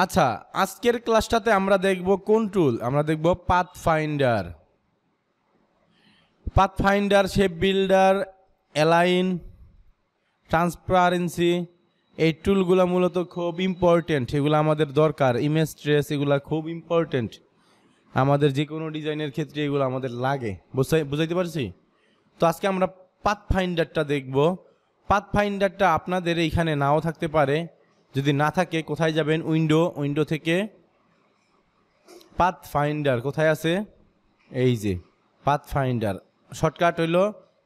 আচ্ছা, আজকের ক্লাসটাতে আমরা দেখব কোন টুল? আমরা দেখব pathfinder. Pathfinder, shape builder, align, transparency, এই টুলগুলো মূলত খুব ইম্পর্টেন্ট। এগুলো আমাদের দরকার। ইমেজ ট্রেস, এগুলো খুব ইম্পর্টেন্ট আমাদের যে কোনো ডিজাইনের ক্ষেত্রে। এগুলো আমাদের লাগে। বুঝাইতে পারছি? তো আজকে আমরা পাথফাইন্ডারটা দেখব। পাথফাইন্ডারটা আপনাদের এইখানে নাও থাকতে পারে। যদি না থাকে কোথায় যাবেন? উইন্ডো থেকে পাথফাইন্ডার কোথায় আছে? এই যে পাথফাইন্ডার, শর্টকাট হইল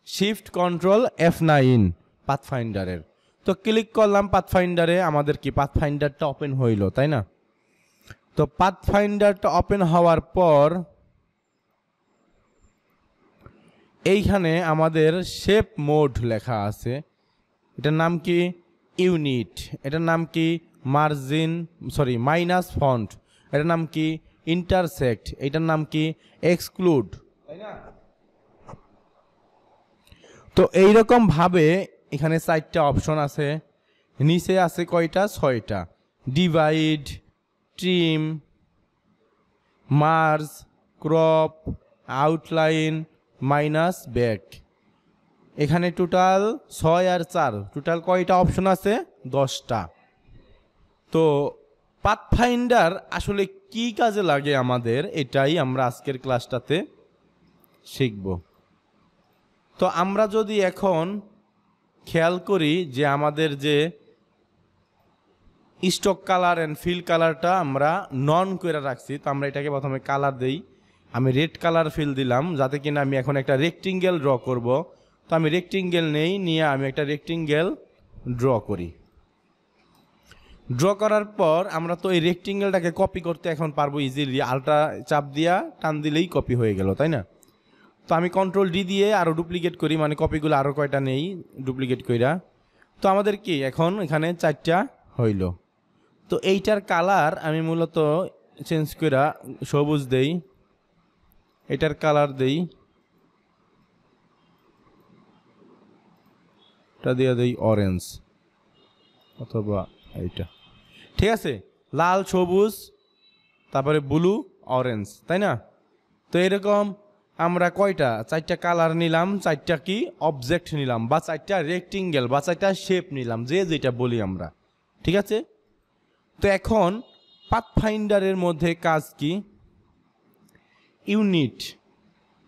শিফট কন্ট্রোল F9 পাথফাইন্ডারের। তো ক্লিক করলাম পাথফাইন্ডারে, আমাদের কি পাথফাইন্ডারটা ওপেন হইল, তাই না? তো পাথফাইন্ডারটা ওপেন হওয়ার পর এইখানে আমাদের শেপ মোড লেখা আছে। এটার নাম কি? ইউনিট। এটার নাম কি? Minus font. এটার নাম কি? ইন্টারসেক্ট। এটার নাম কি? এক্সক্লুড, তাই না? তো এইরকম ভাবে এখানে 4টা অপশন আছে। নিচে আছে কয়টা? 6টা। Divide, trim, merge, crop, outline, minus, back. এখানে টোটাল 6 আর 4, টোটাল কয়টা অপশন আছে? 10টা। তো পাথফাইন্ডার আসলে কি কাজে লাগে আমাদের, এটাই আমরা আজকের ক্লাসটাতে শিখব। তো আমরা যদি এখন খেয়াল করি যে আমাদের যে স্টক কালার অ্যান্ড ফিল কালারটা আমরা নন করে রাখছি, তো আমরা এটাকে প্রথমে কালার দেই। আমি রেড কালার ফিল দিলাম যাতে কিনা আমি এখন একটা রেক্টেঙ্গেল ড্র করব। তো আমি রেক্টেঙ্গেল নিয়ে আমি একটা রেক্টেঙ্গেল ড্র করি। ড্র করার পর আমরা তো এই রেক্টেঙ্গেলটাকে কপি করতে এখন পারবো ইজিলি। আলট্রা চাপ দিয়া টান দিলেই কপি হয়ে গেল, তাই না? তো আমি কন্ট্রোল ডি দিয়ে আরও ডুপ্লিকেট করি, মানে কপিগুলো আরও কয়টা নেই ডুপ্লিকেট কইরা। তো আমাদের কি এখন এখানে 4টা হইল। তো এইটার কালার আমি মূলত চেঞ্জ কইরা সবুজ দেই, এটার কালার দেই, এটা দিয়ে দেই অরেঞ্জ অথবা এইটা, ঠিক আছে? লাল, সবুজ, তারপরে ব্লু, অরেঞ্জ, তাই না? তো এরকম আমরা কয়টা? 4টা কালার নিলাম, 4টা কি অবজেক্ট নিলাম, বা 4টা রেক্টেঙ্গেল বা 4টা শেপ নিলাম, যে যেটা বলি আমরা, ঠিক আছে? তো এখন পাথফাইন্ডারের মধ্যে কাজ কি? ইউনিট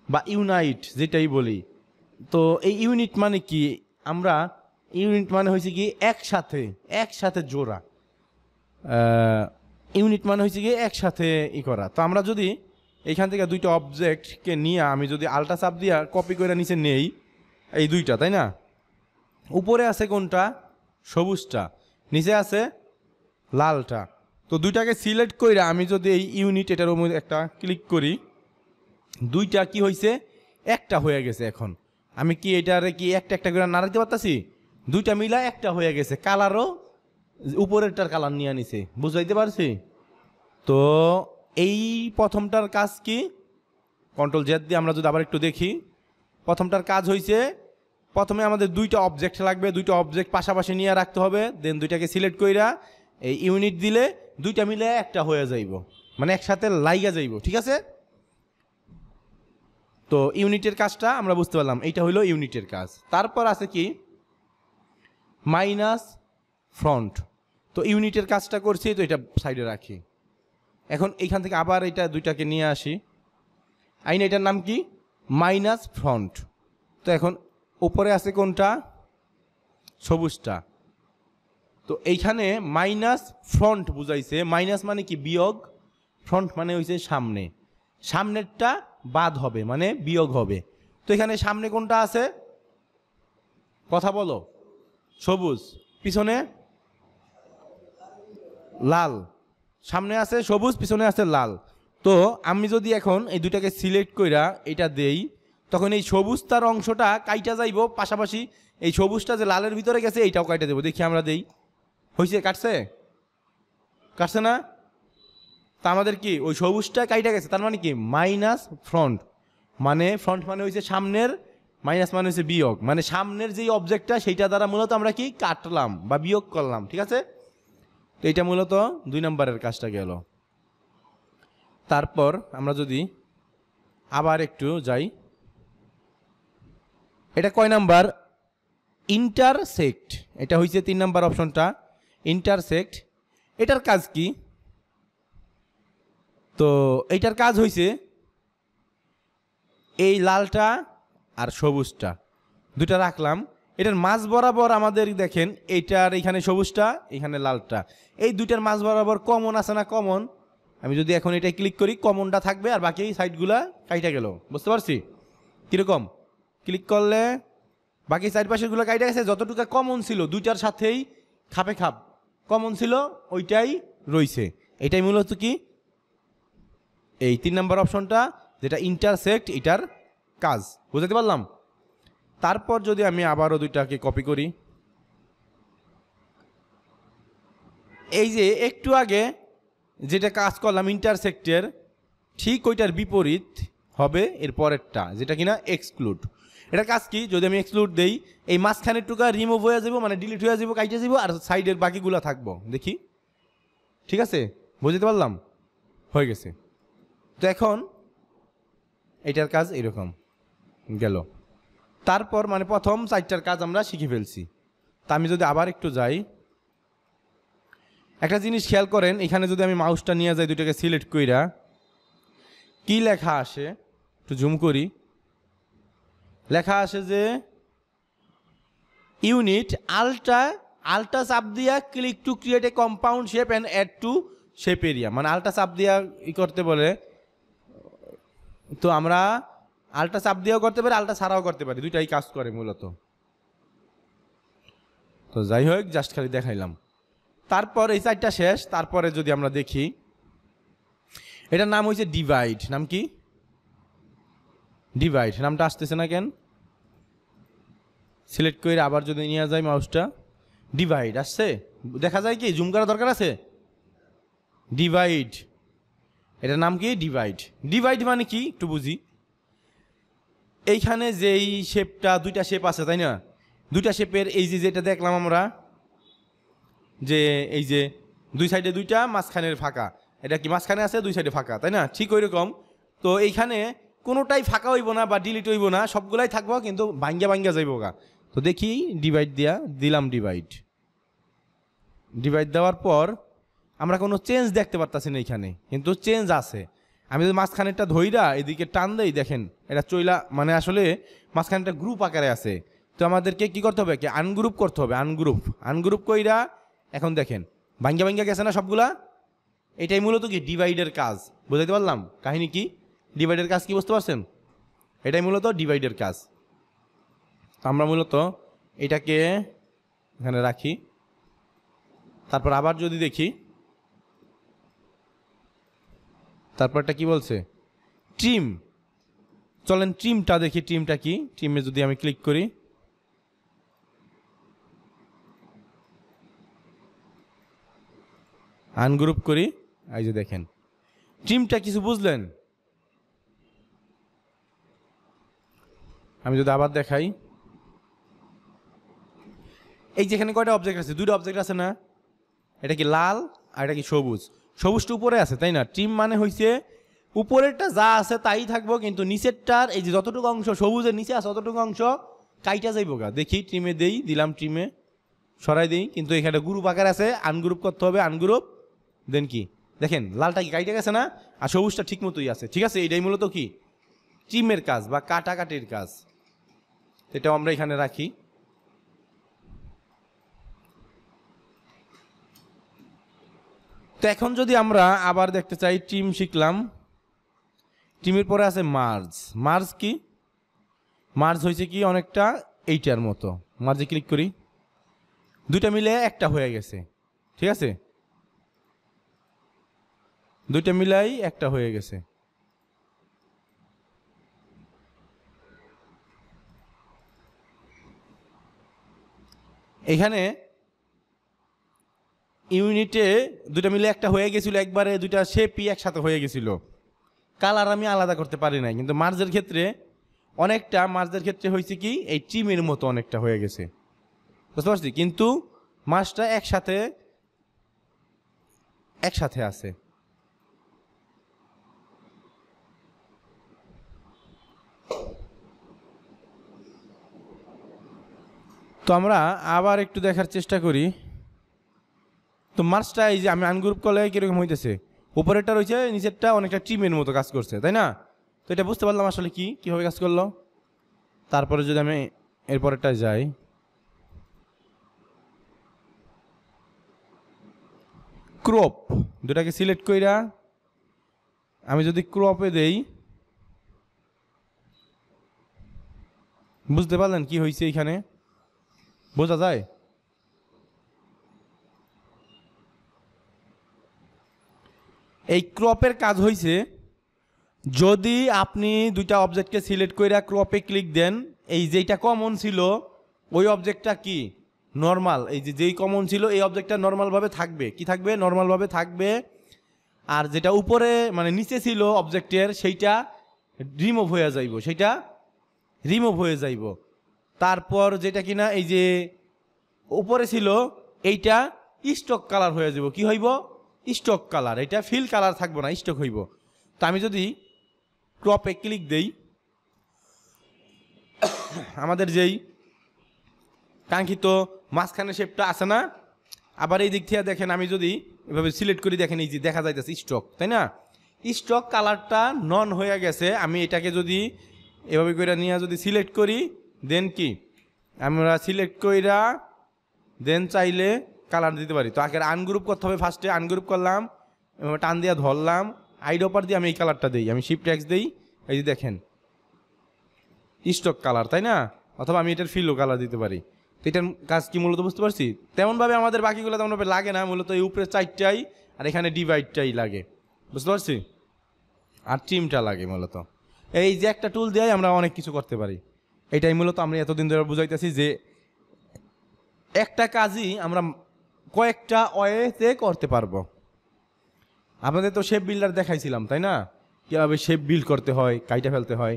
বা ইউনাইট যেটাই বলি। তো এই ইউনিট মানে কি? আমরা ইউনিট মানে হয়েছে কি একসাথে জোড়া। ইউনিট মানে হয়েছে কি একসাথে করা। তো আমরা যদি এইখান থেকে 2টা অবজেক্টকে নিয়ে আমি যদি আলট্রা চাপ দিয়া কপি করে নিচে নেই, এই 2টা, তাই না? উপরে আছে কোনটা? সবুজটা, নিচে আছে লালটা। তো 2টাকে সিলেক্ট করে আমি যদি এই ইউনিট এটার মধ্যে একটা ক্লিক করি, 2টা কি হয়েছে? একটা হয়ে গেছে। এখন আমি কি এটারে কি একটা করে নাড়াইতে পারতাছি? 2টা মিলা একটা হয়ে গেছে। কালারও উপরেরটার কালার নিয়ে নিছে, বুঝাইতে পারছি? তো এই প্রথমটার কাজ কি? কন্ট্রোল জেড দিয়ে আমরা যদি আবার একটু দেখি, প্রথমটার কাজ হয়েছে প্রথমে আমাদের 2টা অবজেক্ট লাগবে, 2টা অবজেক্ট পাশাপাশি নিয়ে রাখতে হবে। দেন 2টাকে সিলেক্ট কইরা এই ইউনিট দিলে 2টা মিলে একটা হয়ে যাইব, মানে একসাথে লাইগা যাইব, ঠিক আছে? তো ইউনিটের কাজটা আমরা বুঝতে পারলাম, এইটা হইলো ইউনিটের কাজ। তারপর আছে কি? Minus front. তো ইউনিটের কাজটা করছি, তো এটা সাইডে রাখি। এখন এইখান থেকে আবার এটা 2টাকে নিয়ে আসি, আইন এটার নাম কি? Minus front. তো এখন উপরে আছে কোনটা? সবুজটা। তো এইখানে মাইনাস ফ্রন্ট বুঝাইছে। মাইনাস মানে কি? বিয়োগ। ফ্রন্ট মানে হইছে সামনে। সামনেরটা বাদ হবে, মানে বিয়োগ হবে। তো এখানে সামনে কোনটা আছে? কথা বলো। সবুজ। পিছনে লাল। সামনে আছে সবুজ, পিছনে আছে লাল। তো আমি যদি এখন এই 2টাকে সিলেক্ট কইরা এটা দেই, তখন এই সবুজটার অংশটা কাইটা যাইব, পাশাপাশি এই সবুজটা যে লালের ভিতরে গেছে এইটাও কাইটা দেবো। দেখি আমরা দেই, হয়েছে? কাটছে না? তা আমাদের কি ওই সবুজটা কাইটা গেছে, তার মানে কি? Minus front. মানে ফ্রন্ট মানে হয়েছে সামনের, মাইনাস মানে হচ্ছে বিয়োগ, মানে সামনের যেই অবজেক্টটা সেইটা দ্বারা মূলত আমরা কি কাটলাম বা বিয়োগ করলাম, ঠিক আছে? তো এটা মূলত 2 নম্বরের কাজটা গেল। তারপর আমরা যদি আবার একটু যাই, এটা কয় নাম্বার? ইন্টারসেক্ট। এটা হয়েছে 3 নাম্বার অপশনটা, ইন্টারসেক্ট। এটার কাজ কি? তো এইটার কাজ হয়েছে এই লালটা আর সবুজটা দুটা রাখলাম, এটার মাঝ বরাবর আমাদের দেখেন এইটার এখানে সবুজটা এখানে লালটা, এই দুইটার মাঝ বরাবর কমন আছে না? কমন। আমি যদি এখন এটা ক্লিক করি কমনটা থাকবে আর বাকি সাইডগুলা কাইটা গেল, বুঝতে পারছি কীরকম? ক্লিক করলে বাকি সাইড পাশেরগুলো কাইটা গেছে, যতটুকু কমন ছিল দুইটার সাথেই খাপে খাপ কমন ছিল ওইটাই রইছে। এটাই মূলত কি এই 3 নম্বর অপশনটা যেটা ইন্টারসেক্ট, এটার কাজ বুঝতে পারলাম। তারপর যদি আমি আবারও দুইটাকে কপি করি, এই যে একটু আগে যেটা কাজ করলাম ইন্টারসেক্টের ঠিক ওইটার বিপরীত হবে এর পরেরটা, যেটা কিনা এক্সক্লুড। এটার কাজ কি? যদি আমি এক্সক্লুড দেই এই মাঝখানের টুকা রিমুভ হয়ে যাব, মানে ডিলিট হয়ে যাব, কাইটে যাব, আর সাইডের বাকিগুলো থাকবো। দেখি ঠিক আছে, বুঝতে পারলাম, হয়ে গেছে। তো এখন এটার কাজ এরকম গেল। তারপর মানে প্রথম 4টার কাজ আমরা শিখে ফেলছি। তা আমি যদি আবার একটু যাই, একটা জিনিস খেয়াল করেন, এখানে যদি আমি মাউসটা নিয়ে যাই দুইটাকে সিলেক্ট কইরা কি লেখা আসে একটু জুম করি, লেখা আসে যে ইউনিট আল্টা চাপ দিয়া click to create a compound shape and add to shape area, মানে আল্টা চাপ দিয়া করতে বলে। তো আমরা আল্টা চাপ দিয়েও করতে পারি, আল্টা ছাড়াও করতে পারি, দুইটাই কাজ করে মূলত। তো যাই হোক, জাস্ট খালি দেখাইলাম। তারপর এই 4টা শেষ। তারপরে যদি আমরা দেখি এটার নাম হয়েছে ডিভাইড। নাম কি? ডিভাইড। নামটা আসতেছে না কেন? সিলেক্ট করে আবার যদি নিয়ে যায় মাউসটা, ডিভাইড আসছে, দেখা যায় কি? জুম করা দরকার আছে? ডিভাইড, এটার নাম কি? ডিভাইড। ডিভাইড মানে কি একটু বুঝি। এইখানে যেই শেপটা, দুইটা শেপ আছে তাই না? দুইটা শেপের এই যে যেটা দেখলাম আমরা, যে এই যে দুই সাইডে দুইটা, মাঝখানের ফাঁকা, এটা কি মাঝখানে আছে, দুই সাইডে ফাঁকা, তাই না? ঠিক ওই রকম। তো এইখানে কোনোটাই ফাঁকা হইব না বা ডিলিট হইব না, সবগুলাই থাকবো, কিন্তু ভাঙ্গা যাইব গা। তো দেখি ডিভাইড দিলাম ডিভাইড। ডিভাইড দেওয়ার পর আমরা কোনো চেঞ্জ দেখতে পারতাছি না এইখানে, কিন্তু চেঞ্জ আছে। আমি যদি মাঝখানেরটা ধইরা এদিকে টান দেই, দেখেন এটা চইলা, মানে আসলে মাঝখানেরটা গ্রুপ আকারে আছে। তো আমাদেরকে কি করতে হবে? কি আনগ্রুপ করতে হবে। আনগ্রুপ কইরা এখন দেখেন ভাঙ্গা গেছে না সবগুলা। এটাই মূলত কি ডিভাইডের কাজ, বুঝাইতে পারলাম কাহিনী কি? ডিভাইডের কাজ কি বুঝতে পারছেন? এটাই মূলত ডিভাইডের কাজ। আমরা মূলত এটাকে এখানে রাখি। তারপর আবার যদি দেখি, তারপরটা কি বলছে? ট্রিম। চলেন ট্রিমটা দেখি, ট্রিমটা কি। ট্রিমে যদি আমি ক্লিক করি, আনগ্রুপ করি, এই যে দেখেন ট্রিমটা কিছু বুঝলেন? আমি যদি আবার দেখাই, এই যেখানে কয়টা অবজেক্ট আছে? 2টা অবজেক্ট আছে না? এটা কি লাল আর এটা কি সবুজ? সবুজটা উপরে আছে তাই না? ট্রিম মানে হইছে উপরেরটা যা আছে তাই থাকবো, কিন্তু নিচেরটার এই যে যতটুকু অংশ সবুজের নিচে আছে ততটুকু অংশ কাইটা যাইব গা। দেখি ট্রিমে দিলাম ট্রিমে, সরাই দিই, কিন্তু এখানে গ্রুপ আকার আছে, আনগ্রুপ করতে হবে। আনগ্রুপ দেন কি দেখেন লালটা কি কাইটে গেছে না, আর সবুজটা ঠিক মতোই আছে। ঠিক আছে, এটাই মূলত কি ট্রিমের কাজ বা কাটাকাটির কাজ। এটাও আমরা এখানে রাখি। তো এখন যদি আমরা আবার দেখতে চাই, ট্রিম শিখলাম, ট্রিমের পরে আছে মার্জ। মার্জ কি? মার্জ হয়েছে কি অনেকটা এইটার মতো। মার্জে ক্লিক করি, দুইটা মিলে একটা হয়ে গেছে। ঠিক আছে, দুইটা মিলাই একটা হয়ে গেছে। এখানে ইউনিটে দুইটা মিলে একটা হয়ে গেছিল, একবারে দুইটা শেপই একসাথে হয়ে গেছিল। কালার আমি আলাদা করতে পারি নাই, কিন্তু মার্জের ক্ষেত্রে অনেকটা, মার্জের ক্ষেত্রে হয়েছে কি এই ট্রিমের মতো অনেকটা হয়ে গেছে, বুঝতে পারছি। কিন্তু মাছটা একসাথে একসাথে আছে। তো আমরা আবার একটু দেখার চেষ্টা করি। তো মার্চটা এই যে আমি আনগ্রুপ করলে কীরকম হইতেছে, উপরেরটা রয়েছে, নিচেরটা অনেকটা টিমের মতো কাজ করছে, তাই না? তো এটা বুঝতে পারলাম আসলে কীভাবে কাজ করলো। তারপরে যদি আমি এরপরেরটা যাই, ক্রপ দুটাকে সিলেক্ট কইরা আমি যদি ক্রপে দেই, বুঝতে পারলেন কি হয়েছে এইখানে? বোঝা যায়? এই ক্রপের কাজ হয়েছে, যদি আপনি দুইটা অবজেক্টকে সিলেক্ট করে ক্রপে ক্লিক দেন, এই যেটা কমন ছিল ওই অবজেক্টটা কি নর্মাল, এই যেই কমন ছিল এই অবজেক্টটা নর্মালভাবে থাকবে। কি থাকবে? নর্মালভাবে থাকবে। আর যেটা উপরে মানে নিচে ছিল অবজেক্টের সেইটা রিমুভ হয়ে যাইব, সেইটা রিমুভ হয়ে যাইব। তারপর যেটা কিনা এই যে উপরে ছিল এইটা স্টক কালার হয়ে যাব। কি হইব? Stock colour. এটা ফিল কালার থাকবো না, স্টক হইব। তো আমি যদি ক্রপে ক্লিক দেই, আমাদের যেই কাঙ্ক্ষিত মাঝখানে শেপটা আছে না, আবার এই দিক থেকে দেখেন আমি যদি এভাবে সিলেক্ট করি, দেখেন এই যে দেখা যাইতেছে স্টক, তাই না? স্টক কালারটা নন হয়ে গেছে। আমি এটাকে যদি এভাবে করে নিয়ে যদি সিলেক্ট করি, দেন কি আমরা সিলেক্ট কইরা দেন চাইলে কালার দিতে পারি। তো আগে আনগ্রুপ করতে হবে, ফার্স্টে আনগ্রুপ করলাম, টান দিয়ে ধরলাম, আইড অপার দিয়ে আমি এই কালারটা দিই, আমি শিফট এক্স দিই, এই যে দেখেন স্টক কালার, তাই না? অথবা আমি এটার ফিলও কালার দিতে পারি। তো এটার কাজ কি মূলত বুঝতে পারছি? তেমনভাবে আমাদের বাকিগুলো তেমনভাবে লাগে না, মূলত এই উপরে চারটাই আর এখানে ডিভাইডটাই লাগে, বুঝতে পারছি? আর টিমটা লাগে মূলত। এই যে একটা টুল দিয়ে আমরা অনেক কিছু করতে পারি। এটাই মূলত আমরা এতদিন ধরে বুঝাইতেছি যে একটা কাজই আমরা কয়েকটা ওয়েতে করতে পারবো। আপনাদের তো শেপ বিল্ডার দেখাইছিলাম, তাই না? কীভাবে শেপ বিল্ড করতে হয়, কাইটা ফেলতে হয়।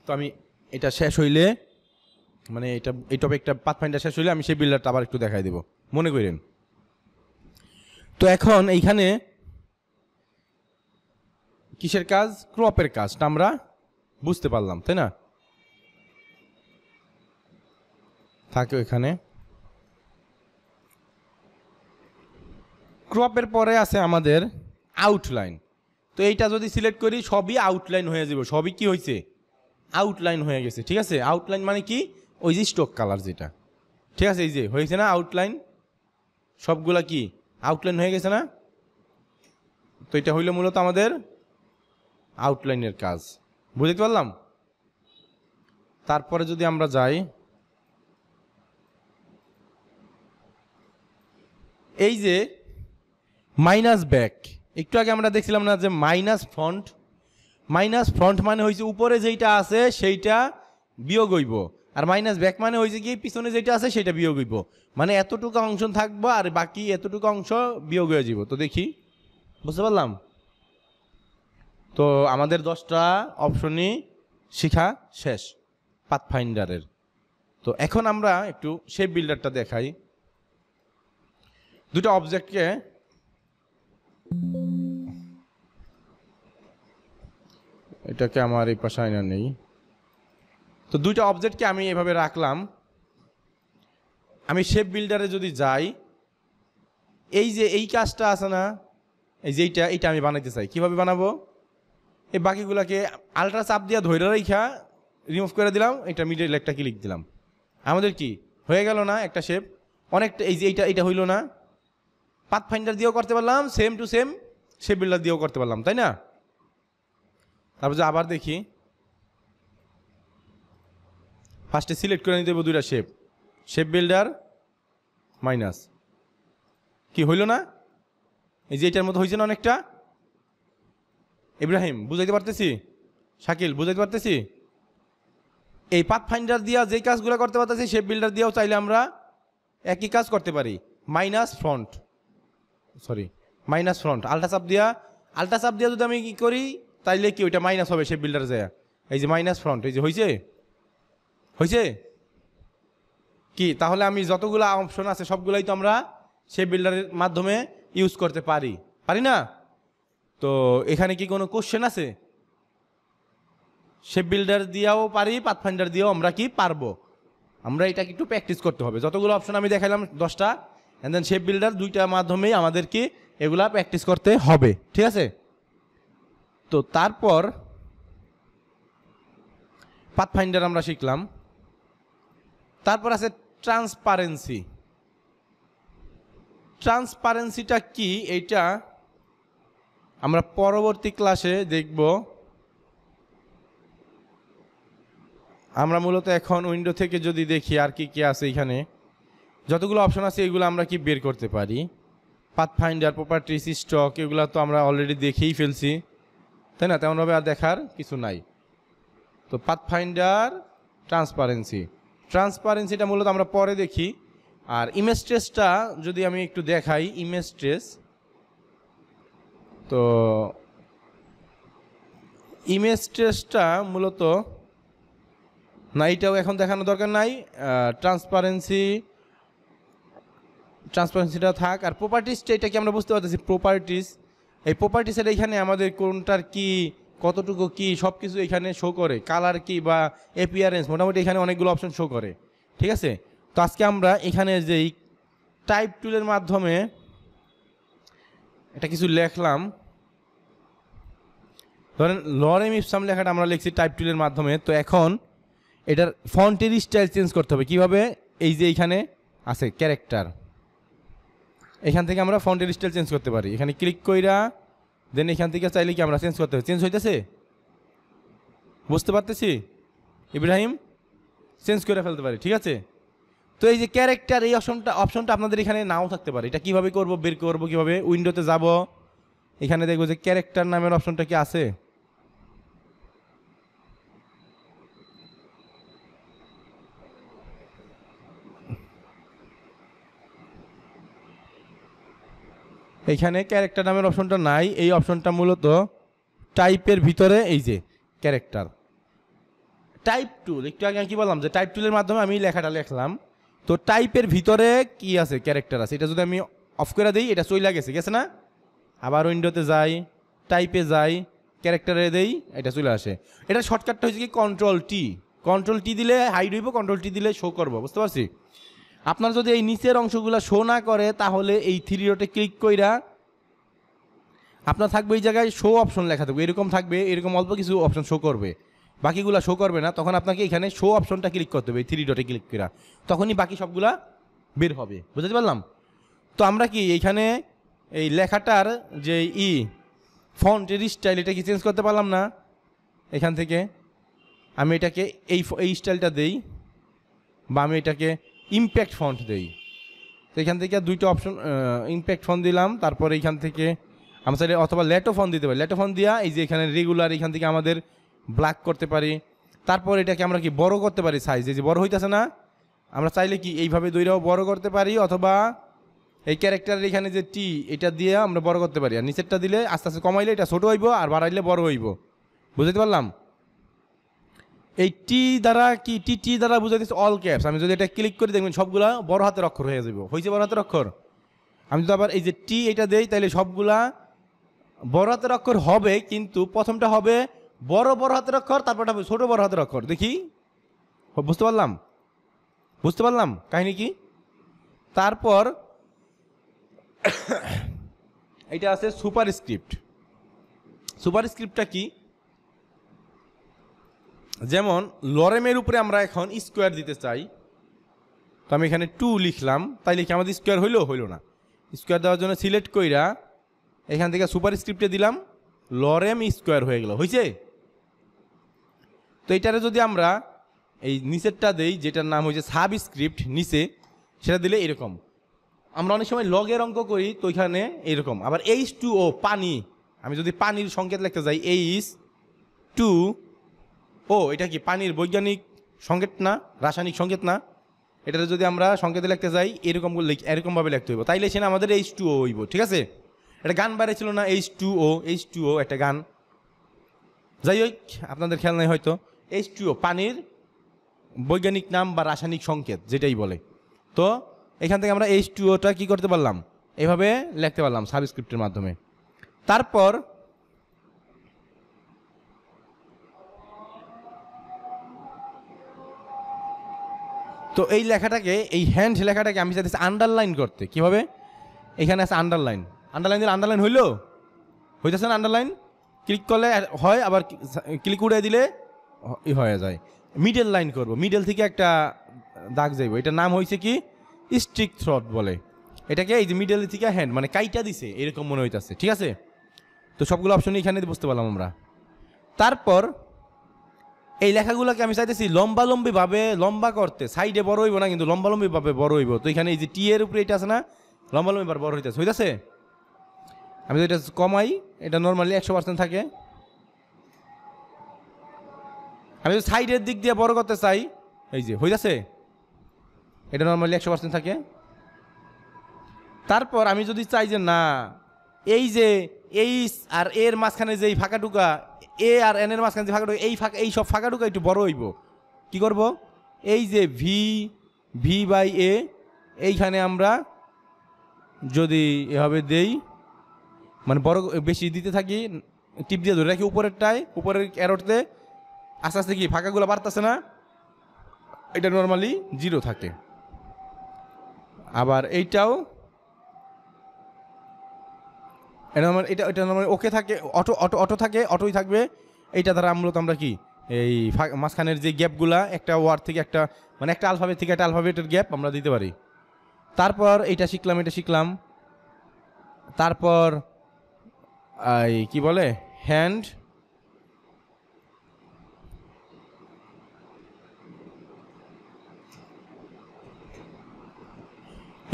তো আমি এটা শেষ হইলে, মানে এই টপিকটা পাথফাইন্ডার শেষ হইলে আমি শেপ বিল্ডারটা আবার একটু দেখাই দেব, মনে করেন। তো এখন এইখানে কিসের কাজ? ক্রপের কাজটা আমরা বুঝতে পারলাম, তাই না? থাকে এখানে ক্রপের পরে আছে আমাদের আউটলাইন। তো এইটা যদি সিলেক্ট করি, সবই আউটলাইন হয়ে যাবে। সবই কি হয়েছে? আউটলাইন হয়ে গেছে, ঠিক আছে? আউটলাইন মানে কি? ওই যে স্টক কালার যেটা, ঠিক আছে? এই যে হয়েছে না আউটলাইন, সবগুলা কি আউটলাইন হয়ে গেছে না? তো এটা হইল মূলত আমাদের আউটলাইনের কাজ, বুঝতে পারলাম? তারপরে যদি আমরা যাই, এই যে মাইনাস ব্যাক, একটু আগে আমরা দেখছিলাম না যে মাইনাস ফ্রন্ট। মাইনাস ফ্রন্ট মানে হয়েছে উপরে যেইটা আছে সেইটা বিয়োগ হইব, আর মাইনাস ব্যাক মানে হয়েছে কি পিছনে যেটা আছে সেটা বিয়োগ হইব। মানে এতটুকু অংশ থাকবো আর বাকি এতটুকু অংশ বিয়োগ হয়ে যাব। তো দেখি, বুঝতে পারলাম? তো আমাদের 10টা অপশনই শিখা শেষ পাথফাইন্ডারের। তো এখন আমরা একটু শেপ বিল্ডারটা দেখাই। দুটো অবজেক্টকে এটাকে আমার এই পাশে আয়না নেই। তো দুইটা অবজেক্টকে আমি এভাবে রাখলাম। আমি শেপ বিল্ডারে যদি যাই, এই যে এই কাজটা আছে না, এই যে এইটা আমি বানাইতে চাই। কিভাবে বানাবো? এই বাকিগুলোকে আলট্রা চাপ দিয়ে ধৈর্য রেখা রিমুভ করে দিলাম, এটা মিডল একটা ক্লিক দিলাম, আমাদের কি হয়ে গেল না একটা শেপ? অনেকটা এই যে এইটা হইল না? পাথফাইন্ডার দিয়েও করতে পারলাম, same to same shape builder দিয়েও করতে পারলাম, তাই না? তারপর যে আবার দেখি, ফার্স্টে সিলেক্ট করে নিতে দেবো দুইটা শেপ, শেপ বিল্ডার মাইনাস, কি হইল না? এই যে এটার মতো হয়েছে না অনেকটা? ইব্রাহিম বুঝাইতে পারতেছি? শাকিল বুঝাইতে পারতেছি? এই পাথফাইন্ডার দিয়া যেই কাজগুলো করতে পারতেছি, শেপ বিল্ডার দিয়েও চাইলে আমরা একই কাজ করতে পারি। মাইনাস ফ্রন্ট আল্ট্রাচাপ দিয়া যদি আমি কি করি, তাইলে কি ওইটা মাইনাস হবে শেপ বিল্ডার যায়। এই যে মাইনাস ফ্রন্ট, এই যে হয়েছে কি? তাহলে আমি যতগুলো অপশন আছে সবগুলাই তো আমরা শেপ বিল্ডারের মাধ্যমে ইউজ করতে পারি, পারি না? তো এখানে কি কোনো কোশ্চেন আছে? শেপ বিল্ডার দিয়েও পারি, পাথফাইন্ডার দিয়েও আমরা কি পারবো। আমরা এটাকে একটু প্র্যাকটিস করতে হবে। যতগুলো অপশন আমি দেখালাম 10টা, অ্যান্ড দেন শেপ বিল্ডার 2টার মাধ্যমেই আমাদেরকে এগুলা প্র্যাকটিস করতে হবে, ঠিক আছে? তো তারপর পাথফাইন্ডার আমরা শিখলাম। তারপর আছে ট্রান্সপারেন্সি। ট্রান্সপারেন্সিটা কি এইটা আমরা পরবর্তী ক্লাসে দেখব। আমরা মূলত এখন উইন্ডো থেকে যদি দেখি আর কি কি আছে, এখানে যতগুলো অপশন আছে এগুলো আমরা কি বের করতে পারি। পাথফাইন্ডার, প্রপার্টিস, স্টক, এগুলো তো আমরা অলরেডি দেখেই ফেলছি, তাই না? তেমনভাবে আর দেখার কিছু নাই। তো পাথফাইন্ডার, ট্রান্সপারেন্সিটা মূলত আমরা পরে দেখি। আর ইমেজ ট্রেসটা যদি আমি একটু দেখাই, ইমেজ ট্রেস, তো ইমেজ ট্রেসটা মূলত না, এইটাও এখন দেখানোর দরকার নাই। ট্রান্সপারেন্সিটা থাক। আর প্রপার্টিসটা, এটা কি আমরা বুঝতে পারতেছি প্রপার্টিস। এই প্রপার্টিসের এখানে আমাদের কোনটার কি, কতটুকু কি, সব কিছু এখানে শো করে। কালার কি বা অ্যাপিয়ারেন্স, মোটামুটি এখানে অনেকগুলো অপশন শো করে, ঠিক আছে? তো আজকে আমরা এখানে যেই টাইপ টুলের মাধ্যমে এটা কিছু লেখলাম, ধরেন লরেম ইপসাম লেখাটা আমরা লিখছি টাইপ টুলের মাধ্যমে। তো এখন এটার ফন্টের স্টাইল চেঞ্জ করতে হবে। কিভাবে? এই যে এইখানে আছে ক্যারেক্টার, এখান থেকে আমরা ফন্টের স্টাইল চেঞ্জ করতে পারি। এখানে ক্লিক কইরা দেন এখান থেকে চাইলে কি আমরা চেঞ্জ করতে হবে। চেঞ্জ হইতেছে, বুঝতে পারতেছি ইব্রাহিম? চেঞ্জ করে ফেলতে পারি, ঠিক আছে? তো এই যে ক্যারেক্টার, এই অপশনটা আপনাদের এখানে নাও থাকতে পারে। এটা কিভাবে করব, বের করব কিভাবে? উইন্ডোতে যাব, এখানে দেখবো যে ক্যারেক্টার নামের অপশনটা কি আছে। এখানে ক্যারেক্টার নামের অপশনটা নাই। এই অপশনটা মূলত টাইপের ভিতরে, এই যে ক্যারেক্টার টাইপ টুল, একটু আগে কি বললাম যে টাইপ টুলের মাধ্যমে আমি লেখাটা লিখলাম। তো টাইপের ভিতরে কি আছে, ক্যারেক্টার আছে। এটা যদি আমি অফ করে দিই, এটা চলে গেছে না? আবার উইন্ডোতে যাই, টাইপে যাই, ক্যারেক্টারে দেই, এটা চলে আসে। এটা শর্টকাটটা হচ্ছে কি কন্ট্রোল টি দিলে হাইড হইব, কন্ট্রোল টি দিলে শো করবো, বুঝতে পারছি? আপনার যদি এই নিচের অংশগুলো শো না করে, তাহলে এই 3 ডটে ক্লিক কইরা আপনার থাকবে এই জায়গায় শো অপশন লেখা থাকবে, এরকম থাকবে, এরকম অল্প কিছু অপশন শো করবে, বাকিগুলো শো করবে না। তখন আপনাকে এখানে শো অপশনটা ক্লিক করতে হবে, 3 ডটে ক্লিক করা, তখনই বাকি সবগুলা বের হবে, বুঝতে পারলাম? তো আমরা কি এইখানে এই লেখাটার যে ফন্টের স্টাইল, এটা কি চেঞ্জ করতে পারলাম না? এখান থেকে আমি এটাকে এই স্টাইলটা দেই, বা আমি এটাকে ইম্প্যাক্ট ফন্ট দেই। তো এখান থেকে 2টা অপশন, ইম্প্যাক্ট ফন্ট দিলাম। তারপর এইখান থেকে আমরা চাইলে অথবা লেটো ফন্ট দিতে পারি। লেটো ফন্ট দিয়া এই যে এখানে রেগুলার, এখান থেকে আমাদের ব্ল্যাক করতে পারি। তারপর এটাকে আমরা কি বড় করতে পারি, সাইজ এই যে বড় হইতেছে না, আমরা চাইলে কি এইভাবে দুইটাও বড় করতে পারি, অথবা এই ক্যারেক্টারের এখানে যে টি, এটা দিয়ে আমরা বড় করতে পারি। আর নিচেরটা দিলে আস্তে আস্তে কমাইলে এটা ছোটো হইব, আর বাড়াইলে বড় হইব, বুঝতে পারলাম? এই টি দ্বারা বুঝাইতেছে অল ক্যাপস। আমি যদি এটা ক্লিক করি, দেখবেন সবগুলা বড় হাতের অক্ষর হয়ে যাবে, হয়েছে বড় হাতের অক্ষর। আমি যদি আবার এই যে টি এটা দেই, তাহলে সবগুলা বড় হাতের অক্ষর হবে, কিন্তু প্রথমটা হবে বড় হাতের অক্ষর, তারপরটা হবে ছোট বড় হাতের অক্ষর। দেখি, বুঝতে পারলাম কাহিনী কি? তারপর এটা আছে সুপারস্ক্রিপ্টটা কি? যেমন লরেমের উপরে আমরা এখন স্কোয়ার দিতে চাই, তো আমি এখানে 2 লিখলাম, তাই লিখে আমাদের স্কোয়ার হইল না। স্কোয়ার দেওয়ার জন্য সিলেক্ট কইরা এখান থেকে সুপারস্ক্রিপ্টে দিলাম, লরেম স্কোয়ার হয়ে গেল, হয়েছে? তো এইটারে যদি আমরা এই নিচেরটা দেই, যেটার নাম হয়েছে সাবস্ক্রিপ্ট, নিচে সেটা দিলে এরকম। আমরা অনেক সময় লগের অঙ্ক করি, তো এখানে এরকম। আবার H2O পানি, আমি যদি পানির সংকেত লিখতে যাই, H2O, এটা কি পানির বৈজ্ঞানিক সংকেত না, রাসায়নিক সংকেত না? এটাতে যদি আমরা সংকেতে লিখতে যাই, এরকমভাবে লিখতে হইব, তাইলে সেটা আমাদের H2O হইব, ঠিক আছে? এটা গান বাইরেছিল না, H2O একটা গান, যাই হোক আপনাদের খেয়াল নাই হয়তো। H2O পানির বৈজ্ঞানিক নাম বা রাসায়নিক সংকেত, যেটাই বলে। তো এখান থেকে আমরা H2Oটা কি করতে পারলাম, এভাবে লিখতে পারলাম সাবস্ক্রিপ্টের মাধ্যমে। তারপর তো এই লেখাটাকে, এই হ্যান্ড লেখাটাকে আমি চাইতেছি আন্ডারলাইন করতে। কীভাবে? এখানে আছে আন্ডারলাইন, আন্ডারলাইন দিলে আন্ডারলাইন হইলো, হইতেছে না আন্ডারলাইন? ক্লিক করলে হয়, আবার ক্লিক উড়ে দিলে হয়ে যায়। মিডল লাইন করব, মিডল থেকে একটা দাগ যাইব, এটার নাম হয়েছে কি স্ট্রিক থ্রট বলে এটাকে। এই যে মিডল থেকে হ্যান্ড মানে কাইটা দিছে এরকম মনে হইতেছে, ঠিক আছে? তো সবগুলো অপশন এখানে বুঝতে পারলাম আমরা। তারপর এই লেখাগুলোকে আমি চাইতেছি লম্বালম্বিভাবে লম্বা করতে, সাইডে বড় হইব না কিন্তু লম্বালম্বিভাবে বড় হইব। তো এখানে এই যে টি এর উপরে এটা আছে না, লম্বালম্বিভাবে বড় হইতেছে। আমি তো এটা কমাই, এটা নর্মালি 100% থাকে। আমি যদি সাইডের দিক দিয়ে বড় করতে চাই, এই যে হইতেছে, এটা নর্মালি 100% থাকে। তারপর আমি যদি চাই যে না, এই যে এই আর এর মাঝখানে যে ফাঁকা টুকা, এ আর এন এর মাঝখানে যে ফাঁকা টুকা, এই সব ফাঁকা টুকা একটু বড় হইব, কি করব? এই যে ভি বাই এ, এইখানে আমরা যদি এভাবে দেই, মানে বড় বেশি দিতে থাকি, টিপ দিয়ে ধরে রাখি উপরেরটায়, উপরের অ্যারোতে আস্তে আস্তে কি ফাঁকাগুলো বাড়তেছে না, এটা নর্মালি 0 থাকে। আবার এইটাও এটা নর্মালি ওকে থাকে, অটো থাকে, অটোই থাকবে। এইটা দ্বারা মূলত আমরা কি এই মাঝখানের যে গ্যাপগুলা একটা ওয়ার্ড থেকে একটা, মানে একটা আলফাবেট থেকে একটা আলফাবেটের গ্যাপ আমরা দিতে পারি। তারপর এটা শিখলাম। তারপর এই কি বলে হ্যান্ড,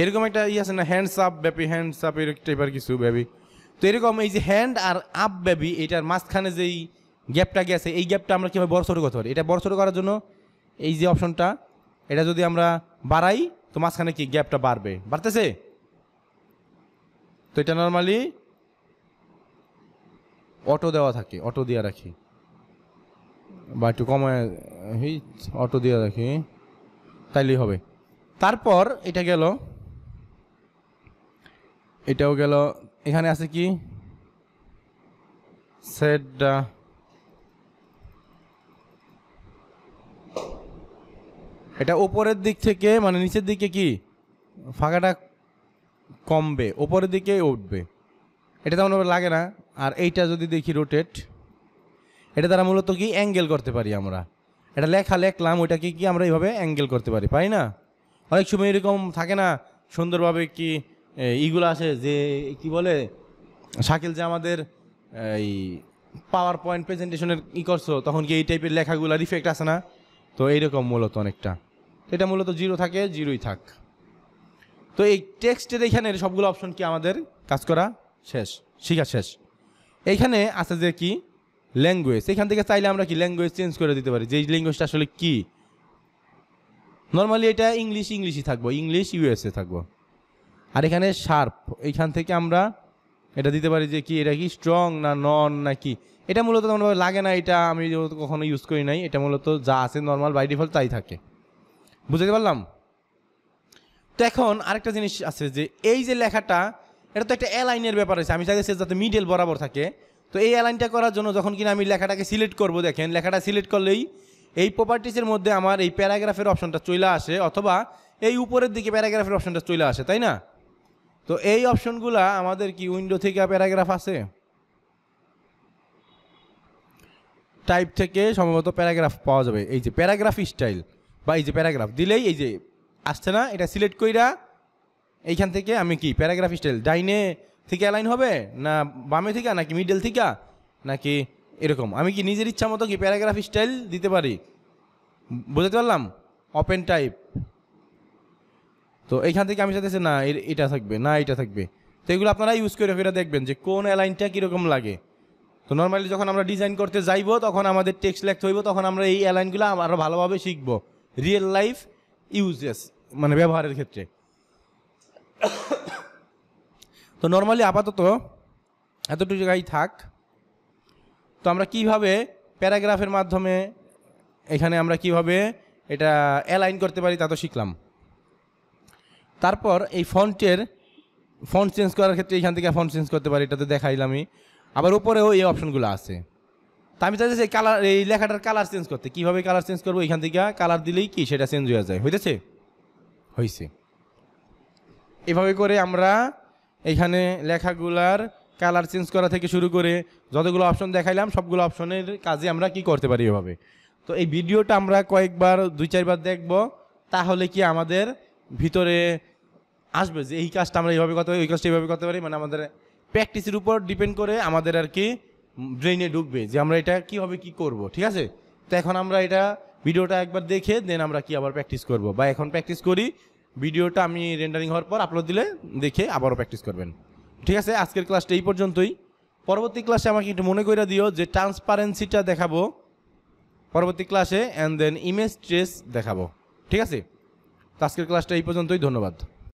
এরকম একটা আছে না, হ্যান্ডস আপ ব্যাপী, হ্যান্ডস আপ এর টাইপের কিছু ব্যাপী। তো এরকম এই যে হ্যান্ড আর আপ ব্যাপী, এটার মাঝখানে যেই গ্যাপটা গেছে, এই গ্যাপটা আমরা কীভাবে বড় ছোটো করতে পারি? এটা বড় ছোটো করার জন্য এই যে অপশনটা, এটা যদি আমরা বাড়াই তো মাঝখানে কি গ্যাপটা বাড়তেছে। তো এটা নর্মালি অটো দেওয়া থাকে, অটো দিয়ে রাখি, বা একটু কমায় অটো দিয়ে রাখি, তাইলেই হবে। তারপর এটা গেল, এটাও গেল। এখানে আছে কি সেট, এটা উপরের দিক থেকে মানে নিচের দিকে কি ফাঁকাটা কমবে, উপরের দিকে উঠবে, এটা তেমন লাগে না। আর এইটা যদি দেখি রোটেট, এটা দ্বারা মূলত কি অ্যাঙ্গেল করতে পারি আমরা। এটা লেখলাম, ওইটাকে কি আমরা এইভাবে অ্যাঙ্গেল করতে পারি না? অনেক সময় এরকম থাকে না সুন্দরভাবে কি ইগুলো আছে যে কি বলে শাকিল, যে আমাদের এই পাওয়ার পয়েন্ট প্রেজেন্টেশনের করছো, তখন কি এই টাইপের লেখাগুলো রিফেক্ট আছে না? তো এইরকম মূলত অনেকটা, এটা মূলত 0 থাকে, 0ই থাক। তো এই টেক্সটের এইখানে সবগুলো অপশন কি আমাদের কাজ করা শেষ, শিখা শেষ। এইখানে আছে যে কি ল্যাঙ্গুয়েজ, এখান থেকে চাইলে আমরা কি ল্যাঙ্গুয়েজ চেঞ্জ করে দিতে পারি, যে ল্যাঙ্গুয়েজটা আসলে কি। নর্মালি এটা ইংলিশই থাকবো, ইংলিশ ইউএসএ থাকবো। আর এখানে শার্প, এইখান থেকে আমরা এটা দিতে পারি যে কি এটা কি স্ট্রং না নন না কি। এটা মূলত তেমনভাবে লাগে না, এটা আমি কখনো ইউজ করি নাই, এটা মূলত যা আছে নর্মাল বাই ডিফল্ট তাই থাকে। বুঝতে পারলাম? তো এখন আরেকটা জিনিস আছে যে এই যে লেখাটা, এটা তো একটা অ্যালাইনের ব্যাপার আছে, আমি চাইছি যাতে মিডল বরাবর থাকে। তো এই অ্যালাইনটা করার জন্য যখন কিনা আমি লেখাটাকে সিলেক্ট করব, দেখেন লেখাটা সিলেক্ট করলেই এই প্রপার্টিসের মধ্যে আমার এই প্যারাগ্রাফের অপশনটা চলে আসে, অথবা এই উপরের দিকে প্যারাগ্রাফের অপশনটা চলে আসে, তাই না? তো এই অপশনগুলা আমাদের কি উইন্ডো থেকে প্যারাগ্রাফ আছে, টাইপ থেকে সম্ভবত প্যারাগ্রাফ পাওয়া যাবে। এই যে প্যারাগ্রাফ স্টাইল বা এই যে প্যারাগ্রাফ দিলেই এই যে আসছে না, এটা সিলেক্ট কইরা এইখান থেকে আমি কি প্যারাগ্রাফ স্টাইল ডাইনে থেকে অ্যালাইন হবে না বামে থেকে, নাকি মিডল থেকে, নাকি এরকম আমি কি নিজের ইচ্ছা মতো কি প্যারাগ্রাফ স্টাইল দিতে পারি। বুঝতে পারলাম? Open type. তো এইখান থেকে আমি চাইতেছি না এটা থাকবে, না এটা থাকবে। তো এগুলো আপনারা ইউজ করে ফেরা দেখবেন যে কোন অ্যালাইনটা কীরকম লাগে। তো নর্মালি যখন আমরা ডিজাইন করতে যাইব, তখন আমাদের টেক্সট লিখতে হইব, তখন আমরা এই অ্যালাইনগুলো আরও ভালোভাবে শিখব রিয়েল লাইফ ইউজেস, মানে ব্যবহারের ক্ষেত্রে। তো নর্মালি আপাতত এতটুকু জায়গায় থাক। তো আমরা কিভাবে প্যারাগ্রাফের মাধ্যমে এখানে আমরা কিভাবে এটা অ্যালাইন করতে পারি তা তো শিখলাম। তারপর এই ফন্টের ফন্ট চেঞ্জ করার ক্ষেত্রে এখান থেকে ফন্ট চেঞ্জ করতে পারি, এটাতে দেখাইলামই। আবার উপরেও এই অপশনগুলো আছে। তা আমি চাইছি এই কালার, এই লেখাটার কালার চেঞ্জ করতে। কীভাবে কালার চেঞ্জ করবো? এখান থেকে কালার দিলেই কি সেটা চেঞ্জ হয়ে যায়। হইতেছে? হয়েছে। এভাবে করে আমরা এখানে লেখাগুলার কালার চেঞ্জ করা থেকে শুরু করে যতগুলো অপশন দেখাইলাম সবগুলো অপশনের কাজে আমরা কি করতে পারি এভাবে। তো এই ভিডিওটা আমরা কয়েকবার 2-4বার দেখব, তাহলে কি আমাদের ভিতরে আসবে যে এই কাজটা আমরা এইভাবে করতে পারি, ওই কাজটা এইভাবে করতে পারি। মানে আমাদের প্র্যাকটিসের উপর ডিপেন্ড করে আমাদের আর কি ব্রেইনে ঢুকবে যে আমরা এটা কীভাবে কি করব। ঠিক আছে? তো এখন আমরা এটা ভিডিওটা একবার দেখে দেন আমরা কি আবার প্র্যাকটিস করব, বা এখন প্র্যাকটিস করি। ভিডিওটা আমি রেন্ডারিং হওয়ার পর আপলোড দিলে দেখে আবারও প্র্যাকটিস করবেন। ঠিক আছে? আজকের ক্লাসটা এই পর্যন্তই। পরবর্তী ক্লাসে আমাকে একটু মনে করে দিও যে ট্রান্সপারেন্সিটা দেখাবো পরবর্তী ক্লাসে, অ্যান্ড দেন ইমেজ ট্রেস দেখাবো। ঠিক আছে? তো আজকের ক্লাসটা এই পর্যন্তই। ধন্যবাদ।